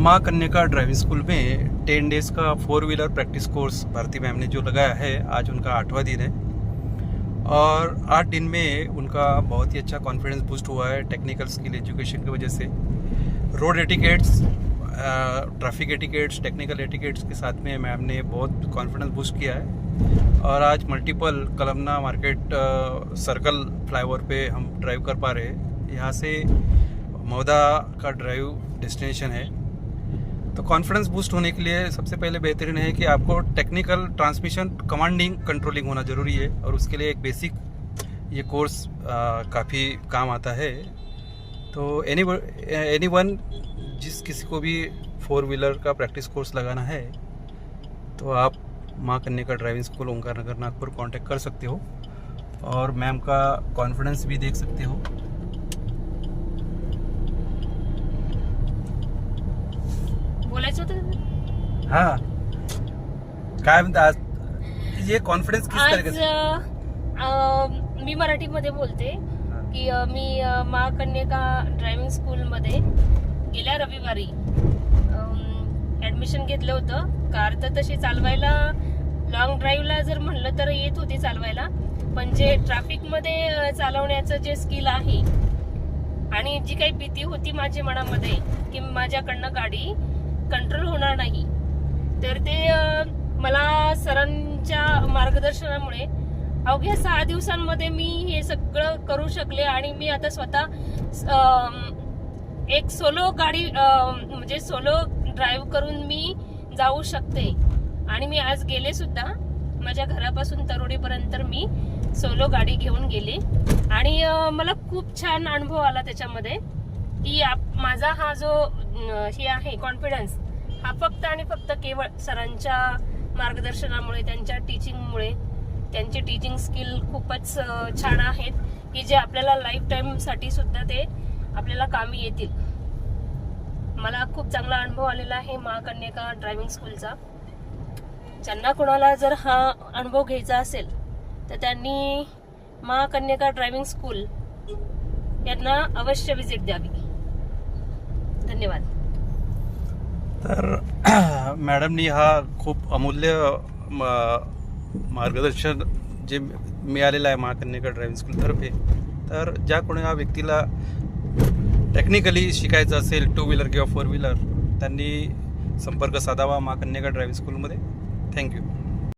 माँ कन्या driving school में 10 डेज का 4 wheeler practice course Bharti ma'am ने जो लगाया है, आज उनका 8वां दिन है और 8 दिन में उनका बहुत ही अच्छा कॉन्फिडेंस बूस्ट हुआ है टेक्निकल स्किल एजुकेशन की वजह से। Road etiquettes, traffic etiquettes, technical etiquettes के साथ में मैम ने बहुत कॉन्फिडेंस बूस्ट किया है और आज multiple Kalamna market circle flyover पे हम ड्राइव कर पा रहे हैं। यहाँ से मौदा का ड्राइव डेस्टिनेशन है। तो कॉन्फिडेंस बूस्ट होने के लिए सबसे पहले बेहतरीन है कि आपको टेक्निकल ट्रांसमिशन कमांडिंग कंट्रोलिंग होना ज़रूरी है और उसके लिए एक बेसिक ये कोर्स काफ़ी काम आता है। तो एनी वन जिस किसी को भी 4 व्हीलर का प्रैक्टिस कोर्स लगाना है तो आप माँ कन्या ड्राइविंग स्कूल ओंकार नगर नागपुर कांटेक्ट कर सकते हो और मैम का कॉन्फिडेंस भी देख सकते हो। बोलायचं होतं हाँ, काय म्हणता आज ये कॉन्फिडेंस किस तरह आज का? मी मराठीमध्ये बोलते की मी माँ कन्या ड्रायव्हिंग स्कूलमध्ये गेल्या रविवारी ऍडमिशन घेतलं होतं। कार तर तशी चालवायला लॉंग ड्राईव्हला जर म्हणलं तर येत होती चालवायला, पण जे ट्रॅफिकमध्ये चालवण्याचं जे स्किल आहे आणि जी काही भीती होती माझ्या मनामध्ये की माझ्याकडनं गाडी कंट्रोल होणार नाही, तर ते मला सरांच्या मार्गदर्शनामुळे अवघ्या 6 दिवसांमध्ये मी हे सगळं करू शकले आणि मी आता स्वतः एक सोलो गाडी म्हणजे सोलो ड्राईव्ह करून मी जाऊ शकते। आणि मी आज गेले सुद्धा, माझ्या घरापासून तरोडीपर्यंत मी सोलो गाडी घेऊन गेले आणि मला खूप छान अनुभव आला त्याच्यामध्ये की माझा हा जो हे आहे कॉन्फिडन्स हा फक्त आणि फक्त केवळ सरांच्या मार्गदर्शनामुळे, त्यांच्या टीचिंगमुळे। त्यांचे टीचिंग स्किल खूपच छान आहेत की जे आपल्याला लाईफ टाइम साठी सुद्धा ते आपल्याला कामी येतील। मला खूप चांगला अनुभव आलेला आहे माँ कन्या ड्रायव्हिंग स्कूलचा। ज्यांना कोणाला जर हा अनुभव घ्यायचा असेल तर त्यांनी माँ कन्या ड्रायव्हिंग स्कूल यांना अवश्य विजिट द्यावी। धन्यवाद। तर मॅडमनी हा खूप अमूल्य मार्गदर्शन जे मिळालेलं आहे माँ कन्या ड्रायव्हिंग स्कूलतर्फे। तर ज्या कोणी या व्यक्तीला टेक्निकली शिकायचं असेल 2 व्हीलर किंवा 4 व्हीलर, त्यांनी संपर्क साधावा माँ कन्या ड्रायव्हिंग स्कूलमध्ये। थँक्यू।